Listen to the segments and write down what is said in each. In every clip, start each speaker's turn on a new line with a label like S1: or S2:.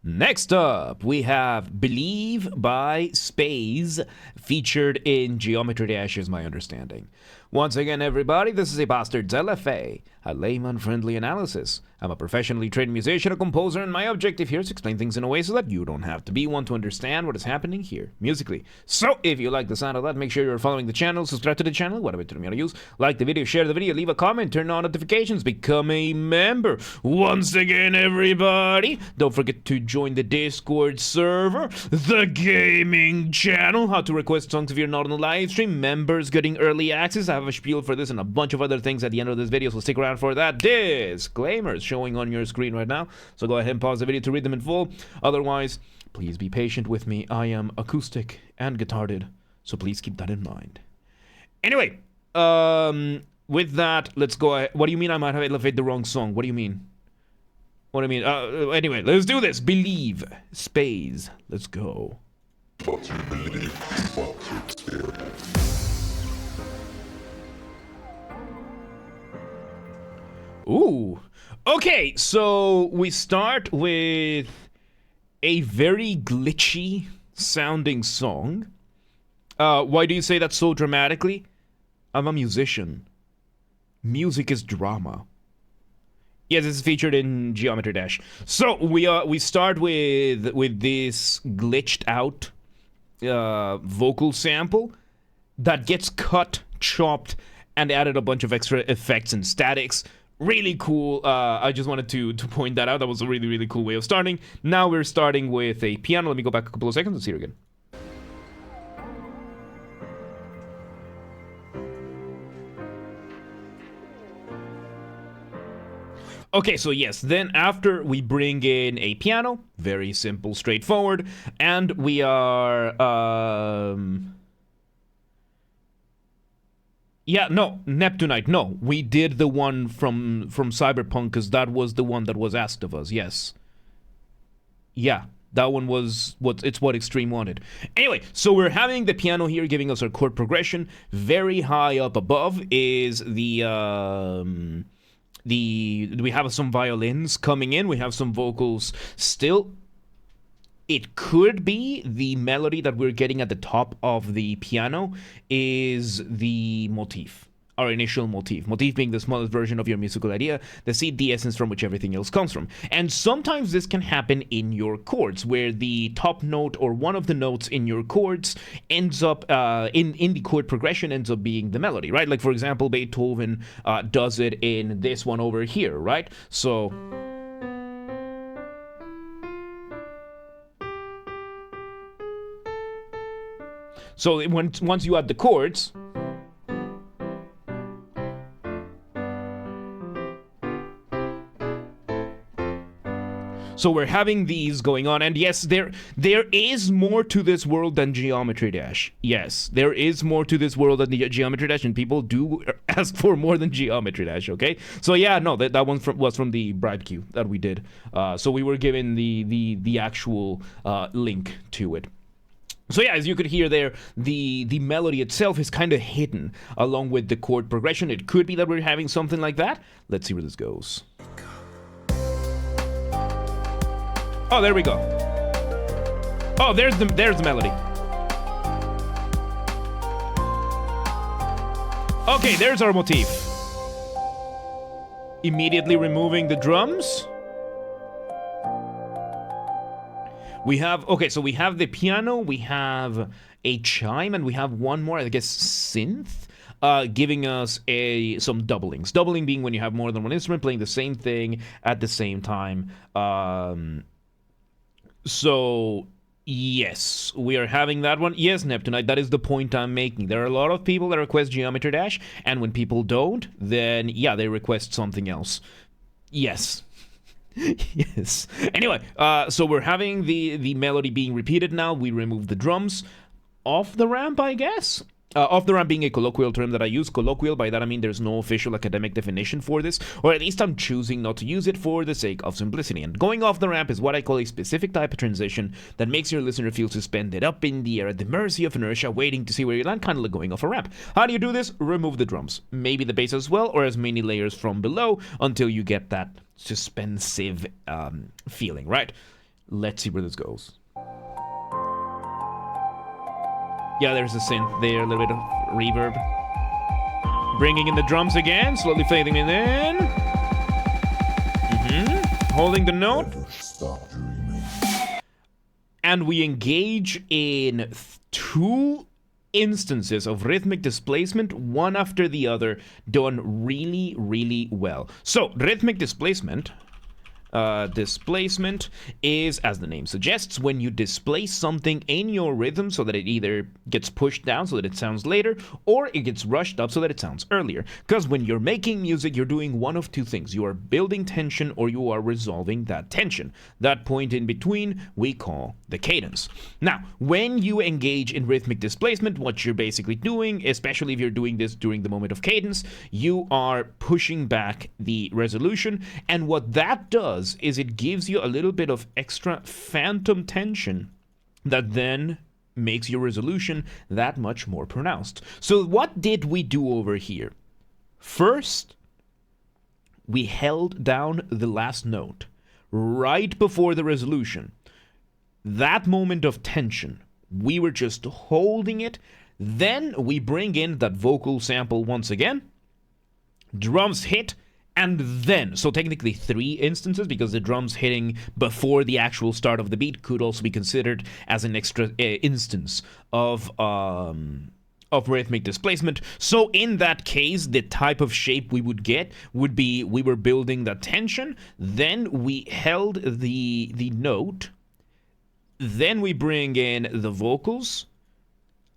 S1: Next up, we have Believe by Spaze, featured in Geometry Dash, is my understanding. Once again, everybody, this is a Basterd's LFA, a Layman-Friendly analysis. I'm a professionally trained musician, a composer, and my objective here is to explain things in a way so that you don't have to be one to understand what is happening here, musically. So, if you like the sound of that, make sure you're following the channel, subscribe to the channel, whatever term you want to use, like the video, share the video, leave a comment, turn on notifications, become a member. Once again, everybody, don't forget to join the Discord server, the gaming channel, how to request songs if you're not on the live stream, members getting early access. I have a spiel for this and a bunch of other things at the end of this video, so stick around for that. Disclaimers showing on your screen right now, so go ahead and pause the video to read them in full. Otherwise, please be patient with me. I am acoustic and guitarded, so please keep that in mind. Anyway, with that, let's go ahead. What do you mean I might have elevated the wrong song? What do you mean? What do you mean? Anyway, let's do this. Believe. Spaze. Let's go.
S2: What you believe is what you experience.
S1: Ooh. Okay, so we start with a very glitchy sounding song. Why do you say that so dramatically? I'm a musician. Music is drama. Yes, this is featured in Geometry Dash. So we start with this glitched out vocal sample that gets cut, chopped, and added a bunch of extra effects and statics. Really cool. I just wanted to point that out. That was a really, really cool way of starting. Now we're starting with a piano. Let me go back a couple of seconds and see it again. Okay, so yes, then after we bring in a piano, very simple, straightforward, and we are, yeah, no, Neptunite, no, we did the one from Cyberpunk, because that was the one that was asked of us, yes. Yeah, that one was what Extreme wanted. Anyway, so we're having the piano here giving us our chord progression. Very high up above is we have some violins coming in, we have some vocals still. It could be the melody that we're getting at the top of the piano is the motif, our initial motif. Motif being the smallest version of your musical idea, the seed, the essence from which everything else comes from. And sometimes this can happen in your chords, where the top note or one of the notes in your chords ends up, in the chord progression ends up being the melody, right? Like, for example, Beethoven does it in this one over here, right? So once you add the chords, so we're having these going on, and yes, there is more to this world than Geometry Dash. Yes, there is more to this world than the Geometry Dash, and people do ask for more than Geometry Dash, okay? So yeah, no, that one was from the bribe queue that we did. So we were given the actual link to it. So yeah, as you could hear there, the melody itself is kind of hidden along with the chord progression. It could be that we're having something like that. Let's see where this goes. Oh, there we go. Oh, there's the melody. Okay, there's our motif. Immediately removing the drums. We have, okay, so we have the piano, we have a chime, and we have one more, I guess, synth, giving us some doublings. Doubling being when you have more than one instrument playing the same thing at the same time. So, yes, we are having that one. Yes, Neptunite, that is the point I'm making. There are a lot of people that request Geometry Dash, and when people don't, then, yeah, they request something else. Yes. Yes. Anyway, so we're having the melody being repeated now. We remove the drums off the ramp, I guess. Off the ramp being a colloquial term that I use. Colloquial, by that I mean there's no official academic definition for this, or at least I'm choosing not to use it for the sake of simplicity. And going off the ramp is what I call a specific type of transition that makes your listener feel suspended up in the air at the mercy of inertia, waiting to see where you land, kind of like going off a ramp. How do you do this? Remove the drums. Maybe the bass as well, or as many layers from below until you get that suspensive feeling, right? Let's see where this goes. Yeah, there's a synth there, a little bit of reverb. Bringing in the drums again, slowly fading it in. Holding the note.
S2: Stop dreaming.
S1: And we engage in two instances of rhythmic displacement, one after the other, done really, really well. So, rhythmic displacement is, as the name suggests, when you displace something in your rhythm so that it either gets pushed down so that it sounds later, or it gets rushed up so that it sounds earlier. Because when you're making music, you're doing one of two things. You are building tension or you are resolving that tension. That point in between we call the cadence. Now, when you engage in rhythmic displacement, what you're basically doing, especially if you're doing this during the moment of cadence, you are pushing back the resolution, and what that does is it gives you a little bit of extra phantom tension that then makes your resolution that much more pronounced. So what did we do over here? First, we held down the last note right before the resolution. That moment of tension, we were just holding it. Then we bring in that vocal sample once again. Drums hit. And then, so technically 3 instances, because the drums hitting before the actual start of the beat could also be considered as an extra instance of rhythmic displacement. So in that case, the type of shape we would get would be we were building that tension, then we held the note, then we bring in the vocals,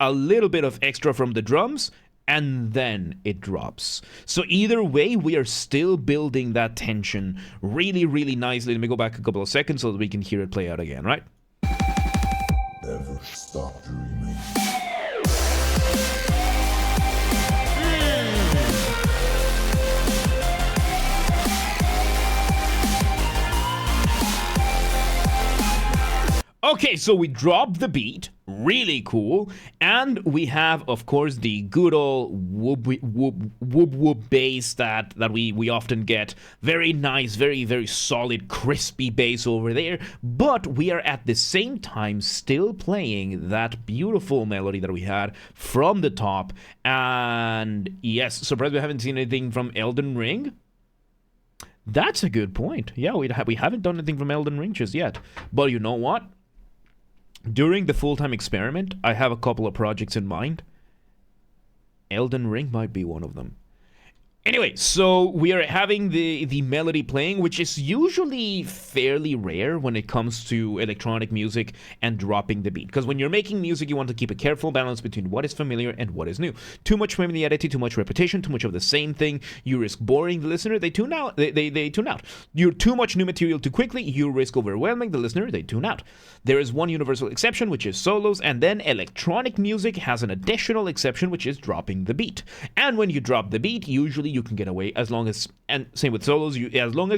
S1: a little bit of extra from the drums, and then it drops. So either way, we are still building that tension really, really nicely. Let me go back a couple of seconds so that we can hear it play out again, right?
S2: Never stop dreaming.
S1: Okay, so we drop the beat, really cool, and we have, of course, the good old whoop whoop whoop whoop bass that we often get. Very nice, very, very solid, crispy bass over there, but we are at the same time still playing that beautiful melody that we had from the top. And yes, surprised we haven't seen anything from Elden Ring. That's a good point. Yeah, we haven't done anything from Elden Ring just yet. But you know what? During the full-time experiment, I have a couple of projects in mind. Elden Ring might be one of them. Anyway, so we are having the melody playing, which is usually fairly rare when it comes to electronic music and dropping the beat. Because when you're making music, you want to keep a careful balance between what is familiar and what is new. Too much familiarity, too much repetition, too much of the same thing, you risk boring the listener, they tune out. They tune out. You're too much new material too quickly, you risk overwhelming the listener, they tune out. There is one universal exception, which is solos, and then electronic music has an additional exception, which is dropping the beat. And when you drop the beat, usually you can get away as long as, and same with solos, as long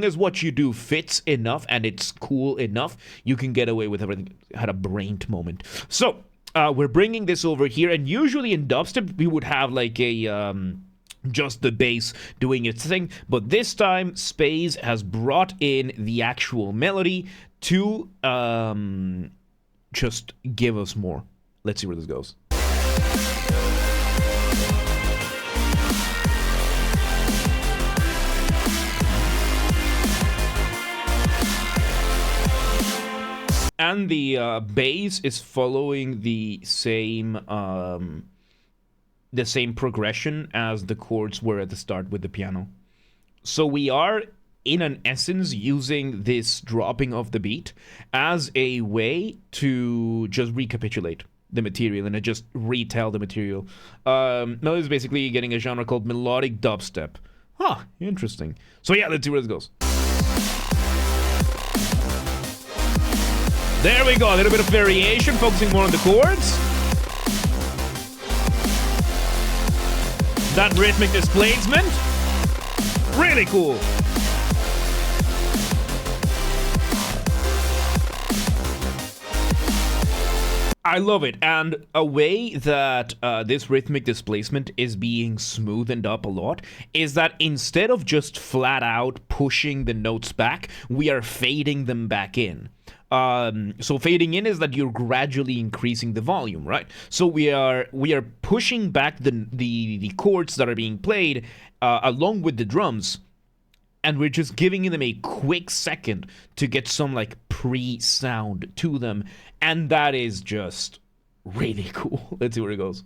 S1: as what you do fits enough and it's cool enough, you can get away with everything. Had a brain moment. So we're bringing this over here, and usually in dubstep we would have like a just the bass doing its thing, but this time Spaze has brought in the actual melody to just give us more. Let's see where this goes. And the bass is following the same progression as the chords were at the start with the piano. So we are, in an essence, using this dropping of the beat as a way to just recapitulate the material and just retell the material. Melody is basically getting a genre called melodic dubstep. Huh, interesting. So yeah, let's see where this goes. There we go, a little bit of variation, focusing more on the chords. That rhythmic displacement, really cool. I love it. And a way that this rhythmic displacement is being smoothened up a lot is that instead of just flat out pushing the notes back, we are fading them back in. So fading in is that you're gradually increasing the volume, right? So we are pushing back the chords that are being played along with the drums, and we're just giving them a quick second to get some like pre-sound to them, and that is just really cool. Let's see where it goes.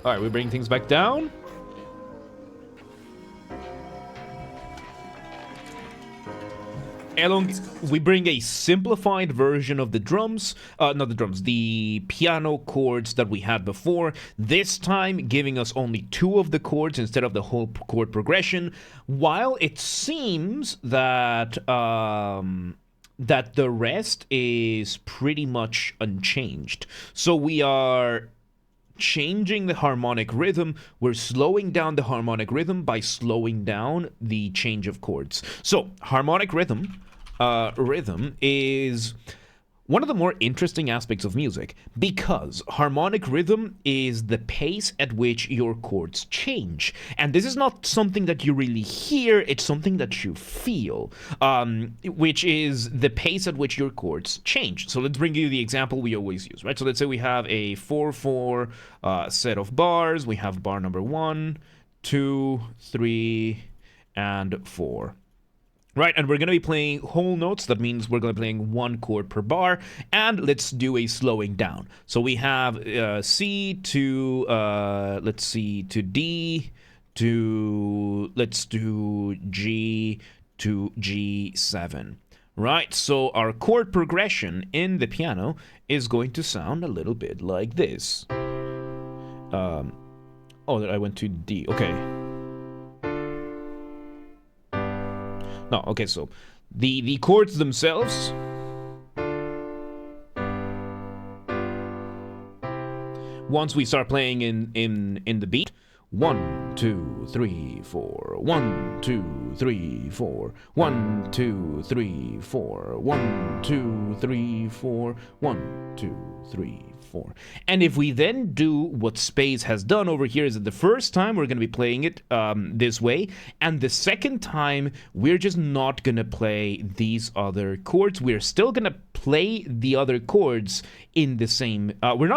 S1: All right, we bring things back down. We bring a simplified version of the drums, not the drums, the piano chords that we had before, this time giving us only 2 of the chords instead of the whole chord progression, while it seems that that the rest is pretty much unchanged. So we are changing the harmonic rhythm. We're slowing down the harmonic rhythm by slowing down the change of chords. So harmonic rhythm is one of the more interesting aspects of music, because harmonic rhythm is the pace at which your chords change. And this is not something that you really hear, it's something that you feel, which is the pace at which your chords change. So let's bring you the example we always use, right? So let's say we have a 4/4 set of bars. We have bar number 1, 2, 3, and 4. Right, and we're going to be playing whole notes. That means we're going to be playing 1 chord per bar. And let's do a slowing down. So we have C to, let's see, to D, to, let's do G to G7. Right, so our chord progression in the piano is going to sound a little bit like this. Oh, I went to D. Okay. No, okay, so the chords themselves, once we start playing in the beat, 1, 2, 3, 4, 1, 2, 3, 4, 1, 2, 3, 4, 1, 2, 3, 4, 1, 2, 3, 4. And if we then do what Spaze has done over here, is that the first time we're going to be playing it this way, and the second time we're just not going to play these other chords. We're still going to play the other chords in the same. We're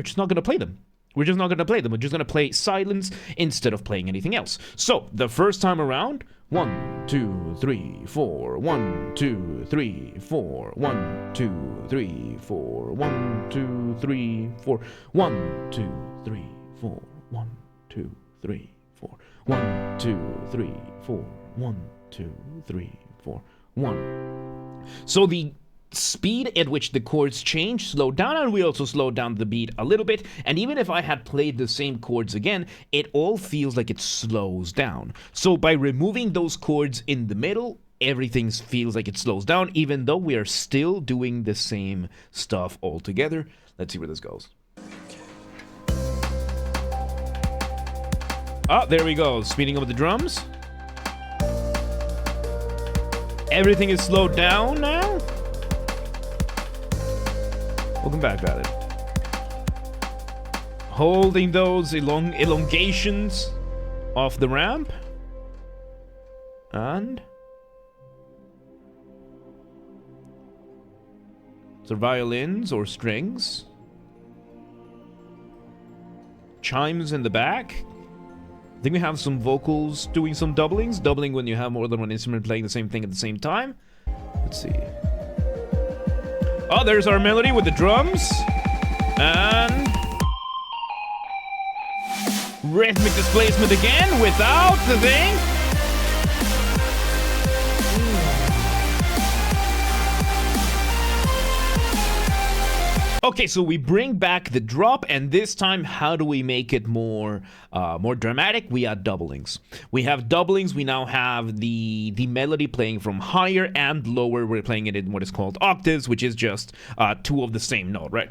S1: just not going to play them. We're just not going to play them. We're just going to play silence instead of playing anything else. So the first time around, 1, 2, 3, 4, 1, 2, 3, 4, 1, 2, 3, 4, 1, 2, 3, 4, 1, 2, 3, 4, 1, 2, 3, 4, 1, 2, 3, 4, 1, 2, 3, 4, 1. So the speed at which the chords change slowed down, and we also slowed down the beat a little bit. And even if I had played the same chords again, it all feels like it slows down. So by removing those chords in the middle, everything feels like it slows down, even though we are still doing the same stuff all together. Let's see where this goes. Ah, there we go. Speeding up the drums. Everything is slowed down now. Welcome back, Basterd. Holding those elongations off the ramp. And so violins or strings. Chimes in the back. I think we have some vocals doing some doublings. Doubling when you have more than one instrument playing the same thing at the same time. Let's see. Oh, there's our melody with the drums. And rhythmic displacement again without the thing. Okay, so we bring back the drop, and this time, how do we make it more dramatic? We add doublings. We have doublings. We now have the melody playing from higher and lower. We're playing it in what is called octaves, which is just 2 of the same note, right?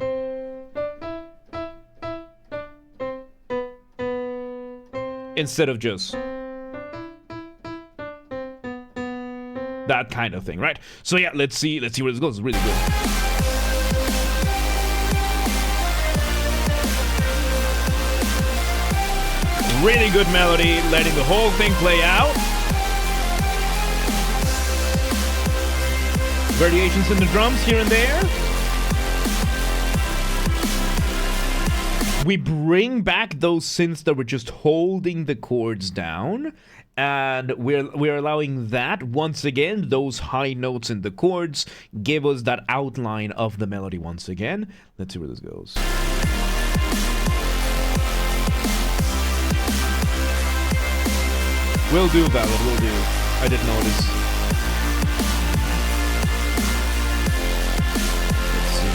S1: Instead of just. That kind of thing, right? So yeah, let's see where this goes. It's really good. Really good melody, letting the whole thing play out. Variations in the drums here and there. We bring back those synths that were just holding the chords down, and we're allowing that once again. Those high notes in the chords give us that outline of the melody once again. Let's see where this goes. Will do, Valid, will do. I didn't notice. Let's see.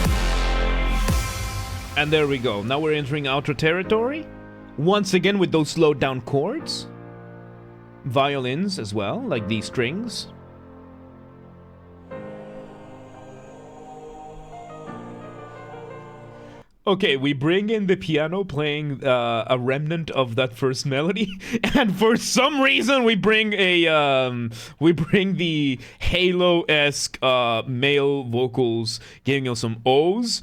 S1: And there we go. Now we're entering outro territory. Once again with those slowed down chords. Violins as well, like these strings. Okay, we bring in the piano playing a remnant of that first melody, and for some reason we bring the Halo-esque male vocals, giving us some O's.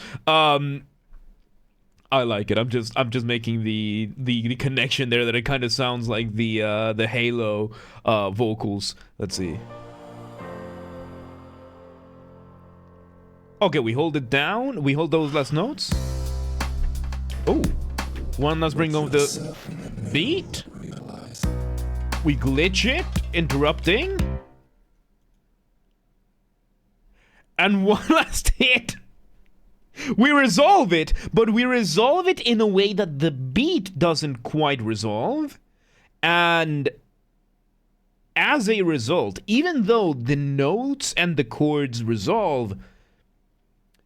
S1: I like it. I'm just making the connection there that it kind of sounds like the Halo vocals. Let's see. Okay, we hold it down. We hold those last notes. Oh, one last bring over the beat. We glitch it, interrupting. And one last hit. We resolve it, but we resolve it in a way that the beat doesn't quite resolve. And as a result, even though the notes and the chords resolve,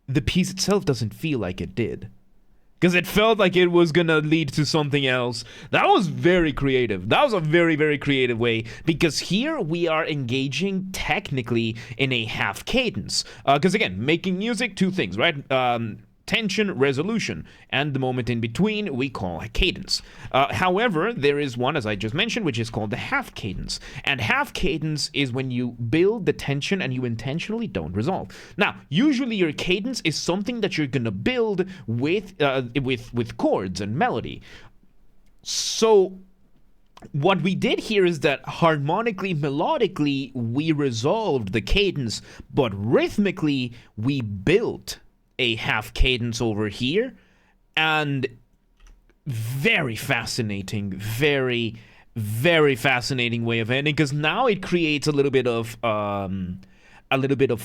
S1: the piece itself doesn't feel like it did. Because it felt like it was gonna lead to something else. That was very creative. That was a very, very creative way. Because here we are engaging technically in a half cadence. Because again, making music, two things, right? Tension, resolution, and the moment in between we call a cadence. However, there is one, as I just mentioned, which is called the half cadence. And half cadence is when you build the tension and you intentionally don't resolve. Now, usually your cadence is something that you're gonna build with chords and melody. So what we did here is that harmonically, melodically, we resolved the cadence, but rhythmically, we built a half cadence over here, and very fascinating, very, very fascinating way of ending, because now it creates a little bit of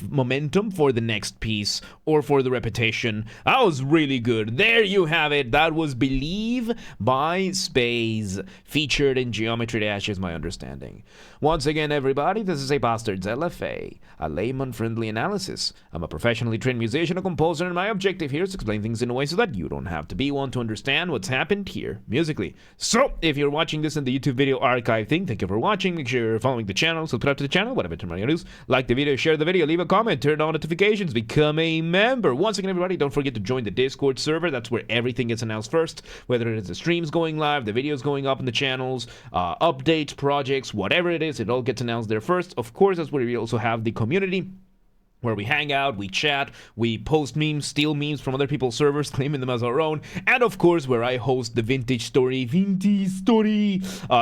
S1: momentum for the next piece or for the repetition. That was really good. There you have it. That was Believe by Spaze, featured in Geometry Dash, is my understanding. Once again, everybody, this is a Basterd's LFA, a layman-friendly analysis. I'm a professionally trained musician, a composer, and my objective here is to explain things in a way so that you don't have to be one to understand what's happened here musically. So, if you're watching this in the YouTube video archive thing, thank you for watching. Make sure you're following the channel, subscribe to the channel, whatever turn on your news, like the video, share the video, leave a comment, turn on notifications, become a member. Once again, everybody, don't forget to join the Discord server. That's where everything gets announced first, whether it is the streams going live, the videos going up in the channels, updates, projects, whatever it is, it all gets announced there first. Of course, that's where we also have the community, where we hang out, we chat, we post memes, steal memes from other people's servers, claiming them as our own, and of course where I host the Vintage Story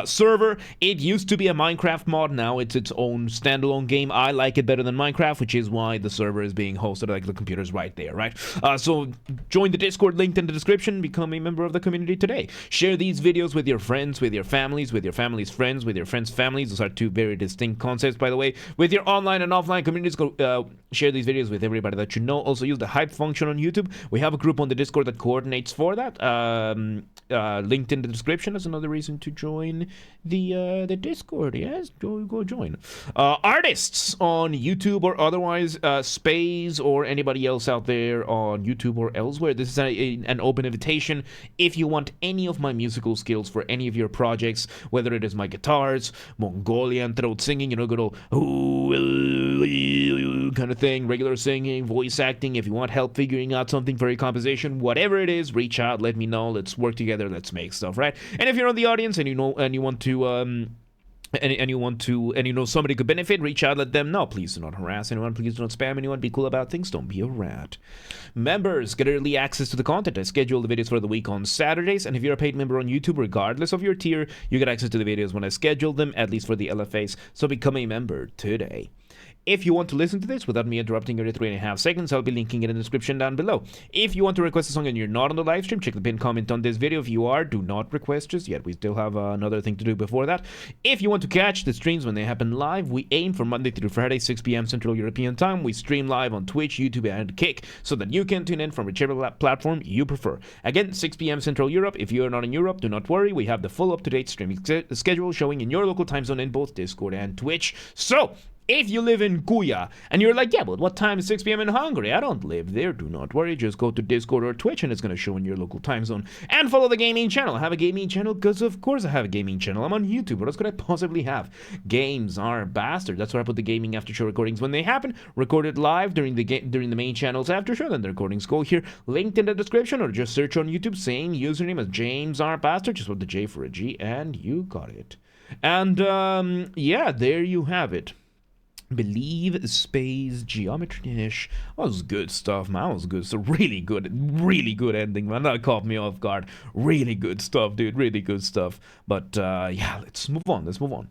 S1: server. It used to be a Minecraft mod, now it's its own standalone game. I like it better than Minecraft, which is why the server is being hosted, like the computer's right there, right? So join the Discord, linked in the description, become a member of the community today. Share these videos with your friends, with your families, with your family's friends, with your friends' families. Those are two very distinct concepts, by the way. With your online and offline communities, share these videos with everybody that you know. Also use the hype function on YouTube. We have a group on the Discord that coordinates for that. Linked in the description is another reason to join the Discord. Yes, go join. Artists on YouTube or otherwise, Spaze or anybody else out there on YouTube or elsewhere. This is an open invitation. If you want any of my musical skills for any of your projects, whether it is my guitars, Mongolian throat singing, you know, good old kind of thing, regular singing, voice acting. If you want help figuring out something for your composition, whatever it is, reach out, let me know. Let's work together, let's make stuff, right? And if you're on the audience and you know and you want to and you want to, and you know somebody could benefit, reach out, let them know. Please do not harass anyone, please do not spam anyone, be cool about things, don't be a rat. Members get early access to the content. I schedule the videos for the week on Saturdays, and if you're a paid member on YouTube, regardless of your tier, you get access to the videos when I schedule them, at least for the LFAs, so become a member today. If you want to listen to this without me interrupting every 3.5 seconds, I'll be linking it in the description down below. If you want to request a song and you're not on the live stream, check the pinned comment on this video. If you are, do not request just yet. We still have another thing to do before that. If you want to catch the streams when they happen live, we aim for Monday through Friday, 6 p.m. Central European Time. We stream live on Twitch, YouTube, and Kick, so that you can tune in from whichever platform you prefer. Again, 6 p.m. Central Europe. If you are not in Europe, do not worry. We have the full up-to-date streaming schedule showing in your local time zone in both Discord and Twitch. So, if you live in Kuya and you're like, yeah, but what time is 6 p.m. in Hungary? I don't live there. Do not worry. Just go to Discord or Twitch and it's going to show in your local time zone. And follow the gaming channel. I have a gaming channel because, of course, I have a gaming channel. I'm on YouTube. What else could I possibly have? Games are Basterd. That's where I put the gaming after show recordings when they happen. Recorded live during the main channel's after show. Then the recordings go here. Linked in the description, or just search on YouTube. Same username as James R. Basterd. Just put the J for a G and you got it. And, yeah, there you have it. Believe, Spaze, Geometry-ish. That was good stuff, man. That was good. So really good ending, man. That caught me off guard. Really good stuff, dude. Really good stuff. But yeah, let's move on.